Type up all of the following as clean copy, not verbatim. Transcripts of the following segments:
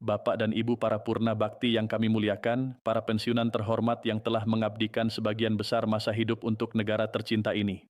Bapak dan Ibu para purna bakti yang kami muliakan, para pensiunan terhormat yang telah mengabdikan sebagian besar masa hidup untuk negara tercinta ini.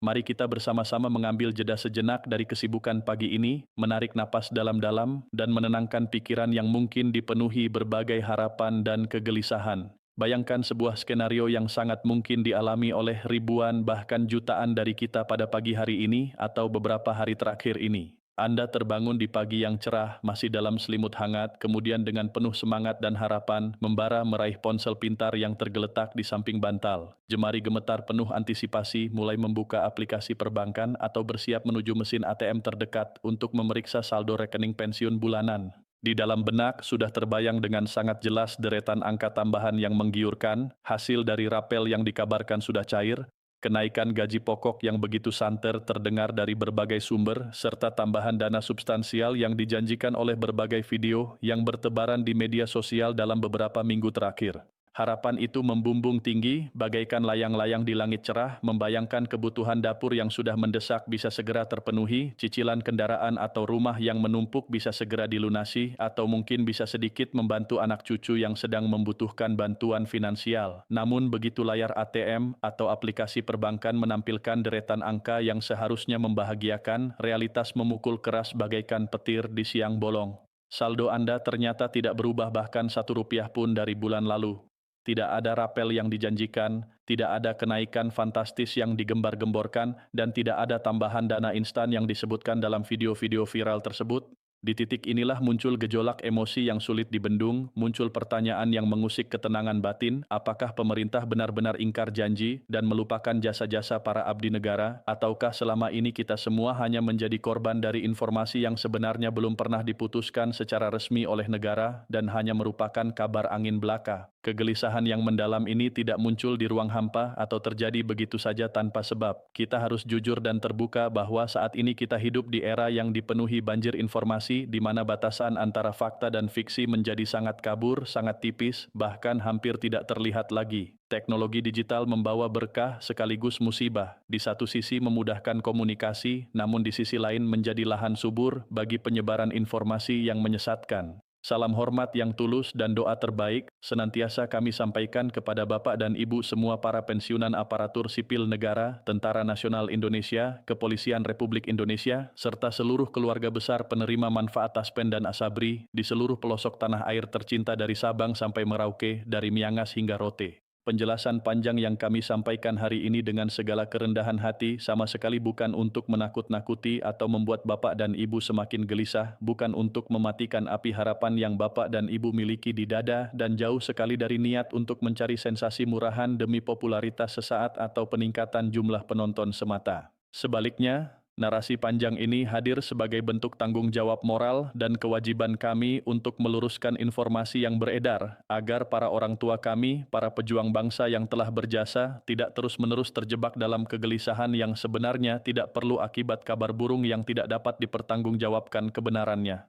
Mari kita bersama-sama mengambil jeda sejenak dari kesibukan pagi ini, menarik napas dalam-dalam, dan menenangkan pikiran yang mungkin dipenuhi berbagai harapan dan kegelisahan. Bayangkan sebuah skenario yang sangat mungkin dialami oleh ribuan bahkan jutaan dari kita pada pagi hari ini atau beberapa hari terakhir ini. Anda terbangun di pagi yang cerah, masih dalam selimut hangat, kemudian dengan penuh semangat dan harapan, membara meraih ponsel pintar yang tergeletak di samping bantal. Jemari gemetar penuh antisipasi, mulai membuka aplikasi perbankan atau bersiap menuju mesin ATM terdekat untuk memeriksa saldo rekening pensiun bulanan. Di dalam benak sudah terbayang dengan sangat jelas deretan angka tambahan yang menggiurkan, hasil dari rapel yang dikabarkan sudah cair, kenaikan gaji pokok yang begitu santer terdengar dari berbagai sumber, serta tambahan dana substansial yang dijanjikan oleh berbagai video yang bertebaran di media sosial dalam beberapa minggu terakhir. Harapan itu membumbung tinggi, bagaikan layang-layang di langit cerah, membayangkan kebutuhan dapur yang sudah mendesak bisa segera terpenuhi, cicilan kendaraan atau rumah yang menumpuk bisa segera dilunasi, atau mungkin bisa sedikit membantu anak cucu yang sedang membutuhkan bantuan finansial. Namun begitu layar ATM atau aplikasi perbankan menampilkan deretan angka yang seharusnya membahagiakan, realitas memukul keras bagaikan petir di siang bolong. Saldo Anda ternyata tidak berubah bahkan Rp1 pun dari bulan lalu. Tidak ada rapel yang dijanjikan, tidak ada kenaikan fantastis yang digembar-gemborkan, dan tidak ada tambahan dana instan yang disebutkan dalam video-video viral tersebut. Di titik inilah muncul gejolak emosi yang sulit dibendung, muncul pertanyaan yang mengusik ketenangan batin, apakah pemerintah benar-benar ingkar janji dan melupakan jasa-jasa para abdi negara, ataukah selama ini kita semua hanya menjadi korban dari informasi yang sebenarnya belum pernah diputuskan secara resmi oleh negara dan hanya merupakan kabar angin belaka. Kegelisahan yang mendalam ini tidak muncul di ruang hampa atau terjadi begitu saja tanpa sebab. Kita harus jujur dan terbuka bahwa saat ini kita hidup di era yang dipenuhi banjir informasi di mana batasan antara fakta dan fiksi menjadi sangat kabur, sangat tipis, bahkan hampir tidak terlihat lagi. Teknologi digital membawa berkah sekaligus musibah. Di satu sisi memudahkan komunikasi, namun di sisi lain menjadi lahan subur bagi penyebaran informasi yang menyesatkan. Salam hormat yang tulus dan doa terbaik senantiasa kami sampaikan kepada Bapak dan Ibu semua para pensiunan aparatur sipil negara, Tentara Nasional Indonesia, Kepolisian Republik Indonesia, serta seluruh keluarga besar penerima manfaat Taspen dan Asabri di seluruh pelosok tanah air tercinta dari Sabang sampai Merauke, dari Miangas hingga Rote. Penjelasan panjang yang kami sampaikan hari ini dengan segala kerendahan hati sama sekali bukan untuk menakut-nakuti atau membuat Bapak dan Ibu semakin gelisah, bukan untuk mematikan api harapan yang Bapak dan Ibu miliki di dada, dan jauh sekali dari niat untuk mencari sensasi murahan demi popularitas sesaat atau peningkatan jumlah penonton semata. Sebaliknya, narasi panjang ini hadir sebagai bentuk tanggung jawab moral dan kewajiban kami untuk meluruskan informasi yang beredar, agar para orang tua kami, para pejuang bangsa yang telah berjasa, tidak terus-menerus terjebak dalam kegelisahan yang sebenarnya tidak perlu akibat kabar burung yang tidak dapat dipertanggungjawabkan kebenarannya.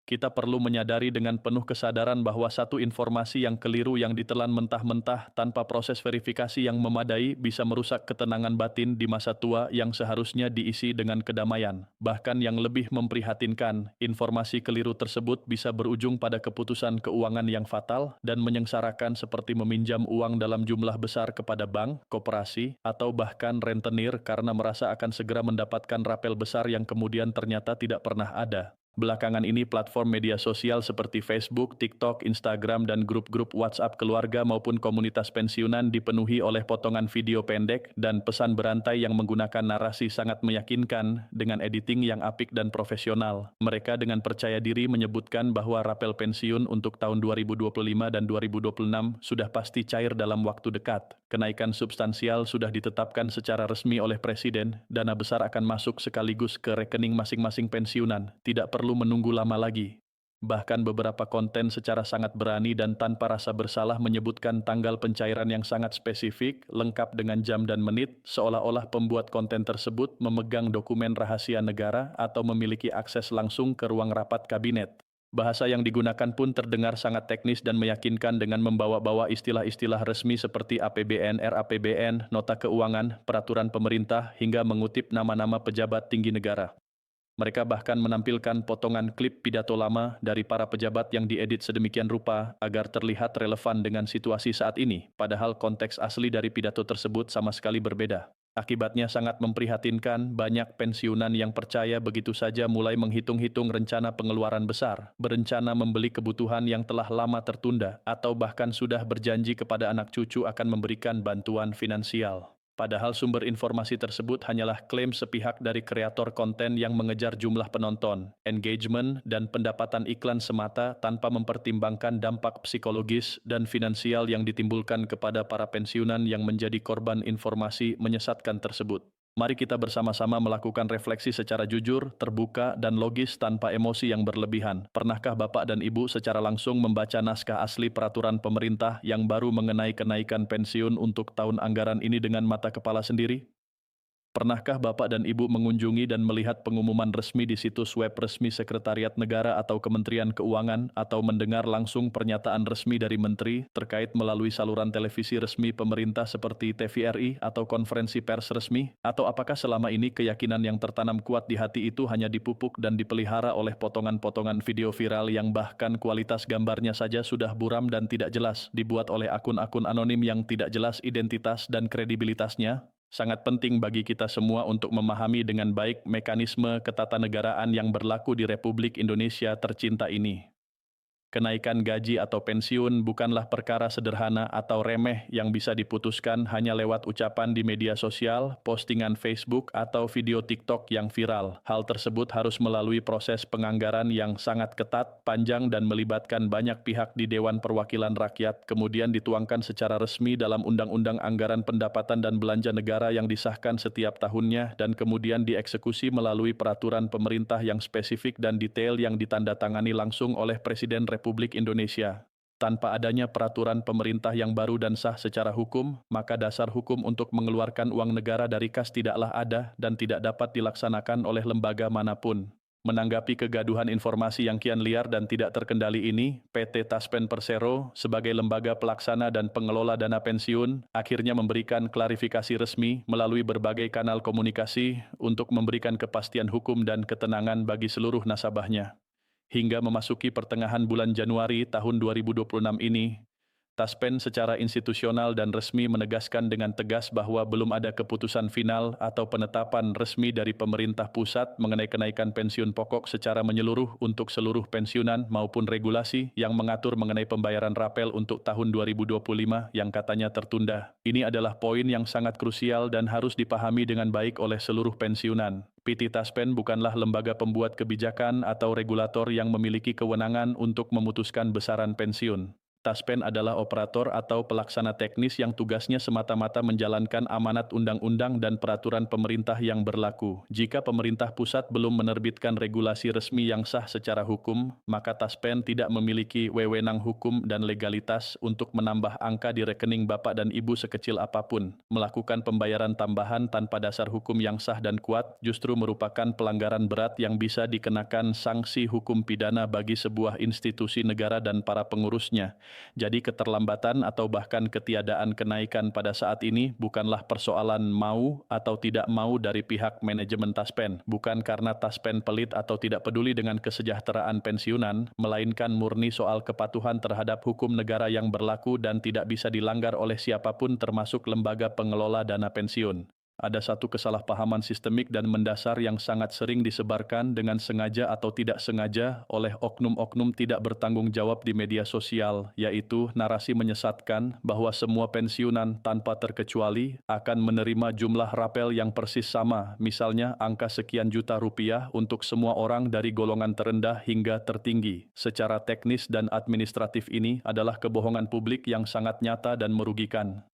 Kita perlu menyadari dengan penuh kesadaran bahwa satu informasi yang keliru yang ditelan mentah-mentah tanpa proses verifikasi yang memadai bisa merusak ketenangan batin di masa tua yang seharusnya diisi dengan kedamaian. Bahkan yang lebih memprihatinkan, informasi keliru tersebut bisa berujung pada keputusan keuangan yang fatal dan menyengsarakan seperti meminjam uang dalam jumlah besar kepada bank, koperasi, atau bahkan rentenir karena merasa akan segera mendapatkan rapel besar yang kemudian ternyata tidak pernah ada. Belakangan ini platform media sosial seperti Facebook, TikTok, Instagram, dan grup-grup WhatsApp keluarga maupun komunitas pensiunan dipenuhi oleh potongan video pendek dan pesan berantai yang menggunakan narasi sangat meyakinkan dengan editing yang apik dan profesional. Mereka dengan percaya diri menyebutkan bahwa rapel pensiun untuk tahun 2025 dan 2026 sudah pasti cair dalam waktu dekat. Kenaikan substansial sudah ditetapkan secara resmi oleh Presiden, dana besar akan masuk sekaligus ke rekening masing-masing pensiunan, tidak perlu menunggu lama lagi. Bahkan beberapa konten secara sangat berani dan tanpa rasa bersalah menyebutkan tanggal pencairan yang sangat spesifik, lengkap dengan jam dan menit, seolah-olah pembuat konten tersebut memegang dokumen rahasia negara atau memiliki akses langsung ke ruang rapat kabinet. Bahasa yang digunakan pun terdengar sangat teknis dan meyakinkan dengan membawa-bawa istilah-istilah resmi seperti APBN, RAPBN, nota keuangan, peraturan pemerintah, hingga mengutip nama-nama pejabat tinggi negara. Mereka bahkan menampilkan potongan klip pidato lama dari para pejabat yang diedit sedemikian rupa agar terlihat relevan dengan situasi saat ini, padahal konteks asli dari pidato tersebut sama sekali berbeda. Akibatnya sangat memprihatinkan, banyak pensiunan yang percaya begitu saja mulai menghitung-hitung rencana pengeluaran besar, berencana membeli kebutuhan yang telah lama tertunda, atau bahkan sudah berjanji kepada anak cucu akan memberikan bantuan finansial. Padahal sumber informasi tersebut hanyalah klaim sepihak dari kreator konten yang mengejar jumlah penonton, engagement, dan pendapatan iklan semata tanpa mempertimbangkan dampak psikologis dan finansial yang ditimbulkan kepada para pensiunan yang menjadi korban informasi menyesatkan tersebut. Mari kita bersama-sama melakukan refleksi secara jujur, terbuka, dan logis tanpa emosi yang berlebihan. Pernahkah Bapak dan Ibu secara langsung membaca naskah asli peraturan pemerintah yang baru mengenai kenaikan pensiun untuk tahun anggaran ini dengan mata kepala sendiri? Pernahkah Bapak dan Ibu mengunjungi dan melihat pengumuman resmi di situs web resmi Sekretariat Negara atau Kementerian Keuangan, atau mendengar langsung pernyataan resmi dari menteri terkait melalui saluran televisi resmi pemerintah seperti TVRI atau konferensi pers resmi? Atau apakah selama ini keyakinan yang tertanam kuat di hati itu hanya dipupuk dan dipelihara oleh potongan-potongan video viral yang bahkan kualitas gambarnya saja sudah buram dan tidak jelas, dibuat oleh akun-akun anonim yang tidak jelas identitas dan kredibilitasnya? Sangat penting bagi kita semua untuk memahami dengan baik mekanisme ketatanegaraan yang berlaku di Republik Indonesia tercinta ini. Kenaikan gaji atau pensiun bukanlah perkara sederhana atau remeh yang bisa diputuskan hanya lewat ucapan di media sosial, postingan Facebook, atau video TikTok yang viral. Hal tersebut harus melalui proses penganggaran yang sangat ketat, panjang, dan melibatkan banyak pihak di Dewan Perwakilan Rakyat, kemudian dituangkan secara resmi dalam Undang-Undang Anggaran Pendapatan dan Belanja Negara yang disahkan setiap tahunnya, dan kemudian dieksekusi melalui peraturan pemerintah yang spesifik dan detail yang ditandatangani langsung oleh Presiden Republik Indonesia. Tanpa adanya peraturan pemerintah yang baru dan sah secara hukum, maka dasar hukum untuk mengeluarkan uang negara dari kas tidaklah ada dan tidak dapat dilaksanakan oleh lembaga manapun. Menanggapi kegaduhan informasi yang kian liar dan tidak terkendali ini, PT Taspen Persero sebagai lembaga pelaksana dan pengelola dana pensiun akhirnya memberikan klarifikasi resmi melalui berbagai kanal komunikasi untuk memberikan kepastian hukum dan ketenangan bagi seluruh nasabahnya. Hingga memasuki pertengahan bulan Januari tahun 2026 ini, Taspen secara institusional dan resmi menegaskan dengan tegas bahwa belum ada keputusan final atau penetapan resmi dari pemerintah pusat mengenai kenaikan pensiun pokok secara menyeluruh untuk seluruh pensiunan maupun regulasi yang mengatur mengenai pembayaran rapel untuk tahun 2025 yang katanya tertunda. Ini adalah poin yang sangat krusial dan harus dipahami dengan baik oleh seluruh pensiunan. PT Taspen bukanlah lembaga pembuat kebijakan atau regulator yang memiliki kewenangan untuk memutuskan besaran pensiun. Taspen adalah operator atau pelaksana teknis yang tugasnya semata-mata menjalankan amanat undang-undang dan peraturan pemerintah yang berlaku. Jika pemerintah pusat belum menerbitkan regulasi resmi yang sah secara hukum, maka Taspen tidak memiliki wewenang hukum dan legalitas untuk menambah angka di rekening Bapak dan Ibu sekecil apapun. Melakukan pembayaran tambahan tanpa dasar hukum yang sah dan kuat justru merupakan pelanggaran berat yang bisa dikenakan sanksi hukum pidana bagi sebuah institusi negara dan para pengurusnya. Jadi keterlambatan atau bahkan ketiadaan kenaikan pada saat ini bukanlah persoalan mau atau tidak mau dari pihak manajemen Taspen, bukan karena Taspen pelit atau tidak peduli dengan kesejahteraan pensiunan, melainkan murni soal kepatuhan terhadap hukum negara yang berlaku dan tidak bisa dilanggar oleh siapapun termasuk lembaga pengelola dana pensiun. Ada satu kesalahpahaman sistemik dan mendasar yang sangat sering disebarkan dengan sengaja atau tidak sengaja oleh oknum-oknum tidak bertanggung jawab di media sosial, yaitu narasi menyesatkan bahwa semua pensiunan tanpa terkecuali akan menerima jumlah rapel yang persis sama, misalnya angka sekian juta rupiah untuk semua orang dari golongan terendah hingga tertinggi. Secara teknis dan administratif ini adalah kebohongan publik yang sangat nyata dan merugikan.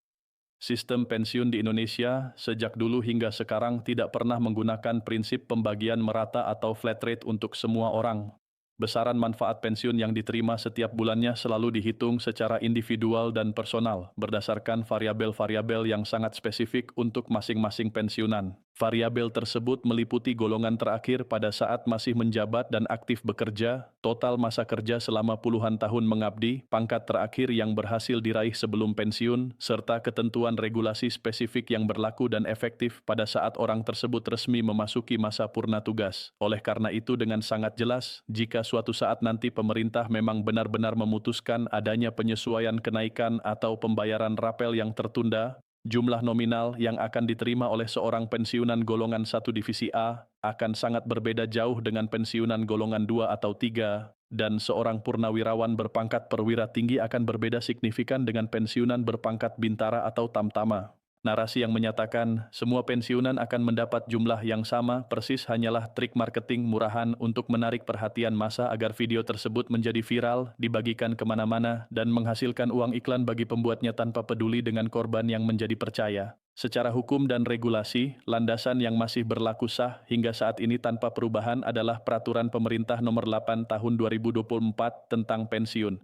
Sistem pensiun di Indonesia sejak dulu hingga sekarang tidak pernah menggunakan prinsip pembagian merata atau flat rate untuk semua orang. Besaran manfaat pensiun yang diterima setiap bulannya selalu dihitung secara individual dan personal, berdasarkan variabel-variabel yang sangat spesifik untuk masing-masing pensiunan. Variabel tersebut meliputi golongan terakhir pada saat masih menjabat dan aktif bekerja, total masa kerja selama puluhan tahun mengabdi, pangkat terakhir yang berhasil diraih sebelum pensiun, serta ketentuan regulasi spesifik yang berlaku dan efektif pada saat orang tersebut resmi memasuki masa purna tugas. Oleh karena itu, dengan sangat jelas, jika suatu saat nanti pemerintah memang benar-benar memutuskan adanya penyesuaian kenaikan atau pembayaran rapel yang tertunda, jumlah nominal yang akan diterima oleh seorang pensiunan golongan 1 divisi A akan sangat berbeda jauh dengan pensiunan golongan 2 atau 3, dan seorang purnawirawan berpangkat perwira tinggi akan berbeda signifikan dengan pensiunan berpangkat bintara atau tamtama. Narasi yang menyatakan semua pensiunan akan mendapat jumlah yang sama persis hanyalah trik marketing murahan untuk menarik perhatian massa agar video tersebut menjadi viral, dibagikan kemana-mana, dan menghasilkan uang iklan bagi pembuatnya tanpa peduli dengan korban yang menjadi percaya. Secara hukum dan regulasi, landasan yang masih berlaku sah hingga saat ini tanpa perubahan adalah Peraturan Pemerintah Nomor 8 Tahun 2024 tentang pensiun.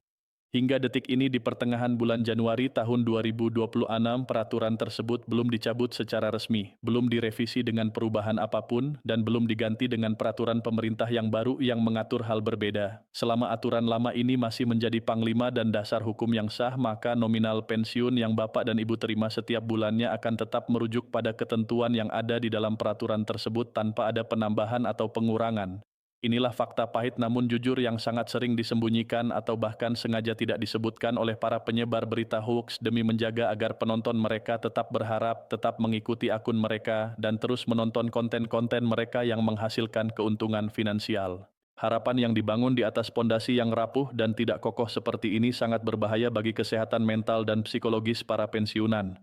Hingga detik ini di pertengahan bulan Januari tahun 2026 peraturan tersebut belum dicabut secara resmi, belum direvisi dengan perubahan apapun, dan belum diganti dengan peraturan pemerintah yang baru yang mengatur hal berbeda. Selama aturan lama ini masih menjadi panglima dan dasar hukum yang sah, maka nominal pensiun yang Bapak dan Ibu terima setiap bulannya akan tetap merujuk pada ketentuan yang ada di dalam peraturan tersebut tanpa ada penambahan atau pengurangan. Inilah fakta pahit namun jujur yang sangat sering disembunyikan atau bahkan sengaja tidak disebutkan oleh para penyebar berita hoax demi menjaga agar penonton mereka tetap berharap, tetap mengikuti akun mereka, dan terus menonton konten-konten mereka yang menghasilkan keuntungan finansial. Harapan yang dibangun di atas pondasi yang rapuh dan tidak kokoh seperti ini sangat berbahaya bagi kesehatan mental dan psikologis para pensiunan.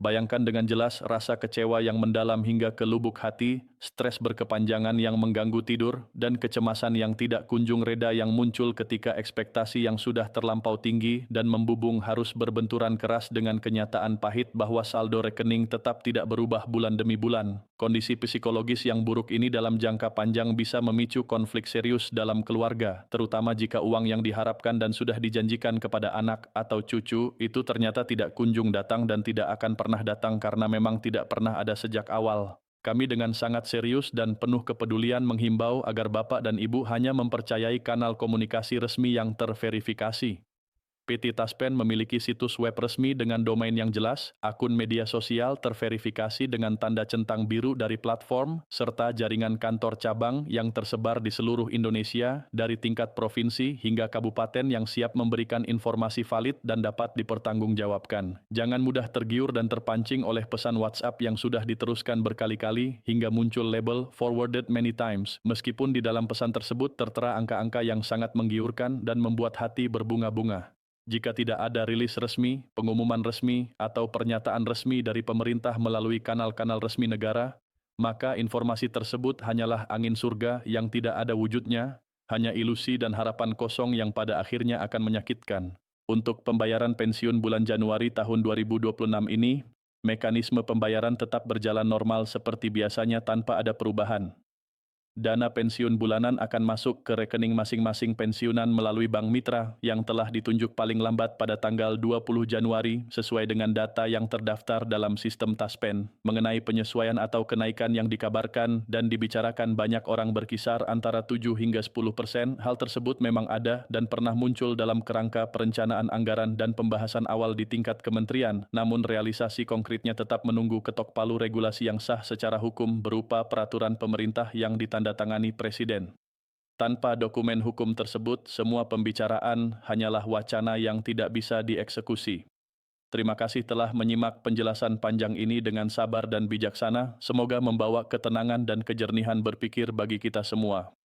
Bayangkan dengan jelas rasa kecewa yang mendalam hingga ke lubuk hati, stres berkepanjangan yang mengganggu tidur, dan kecemasan yang tidak kunjung reda yang muncul ketika ekspektasi yang sudah terlampau tinggi dan membubung harus berbenturan keras dengan kenyataan pahit bahwa saldo rekening tetap tidak berubah bulan demi bulan. Kondisi psikologis yang buruk ini dalam jangka panjang bisa memicu konflik serius dalam keluarga, terutama jika uang yang diharapkan dan sudah dijanjikan kepada anak atau cucu itu ternyata tidak kunjung datang dan tidak akan pernah datang karena memang tidak pernah ada sejak awal. Kami dengan sangat serius dan penuh kepedulian menghimbau agar Bapak dan Ibu hanya mempercayai kanal komunikasi resmi yang terverifikasi. PT Taspen memiliki situs web resmi dengan domain yang jelas, akun media sosial terverifikasi dengan tanda centang biru dari platform, serta jaringan kantor cabang yang tersebar di seluruh Indonesia, dari tingkat provinsi hingga kabupaten yang siap memberikan informasi valid dan dapat dipertanggungjawabkan. Jangan mudah tergiur dan terpancing oleh pesan WhatsApp yang sudah diteruskan berkali-kali hingga muncul label forwarded many times, meskipun di dalam pesan tersebut tertera angka-angka yang sangat menggiurkan dan membuat hati berbunga-bunga. Jika tidak ada rilis resmi, pengumuman resmi, atau pernyataan resmi dari pemerintah melalui kanal-kanal resmi negara, maka informasi tersebut hanyalah angin surga yang tidak ada wujudnya, hanya ilusi dan harapan kosong yang pada akhirnya akan menyakitkan. Untuk pembayaran pensiun bulan Januari tahun 2026 ini, mekanisme pembayaran tetap berjalan normal seperti biasanya tanpa ada perubahan. Dana pensiun bulanan akan masuk ke rekening masing-masing pensiunan melalui bank mitra yang telah ditunjuk paling lambat pada tanggal 20 Januari sesuai dengan data yang terdaftar dalam sistem Taspen. Mengenai penyesuaian atau kenaikan yang dikabarkan dan dibicarakan banyak orang berkisar antara 7 hingga 10%, hal tersebut memang ada dan pernah muncul dalam kerangka perencanaan anggaran dan pembahasan awal di tingkat kementerian, namun realisasi konkretnya tetap menunggu ketok palu regulasi yang sah secara hukum berupa peraturan pemerintah yang ditandatangani Presiden. Tanpa dokumen hukum tersebut, semua pembicaraan hanyalah wacana yang tidak bisa dieksekusi. Terima kasih telah menyimak penjelasan panjang ini dengan sabar dan bijaksana. Semoga membawa ketenangan dan kejernihan berpikir bagi kita semua.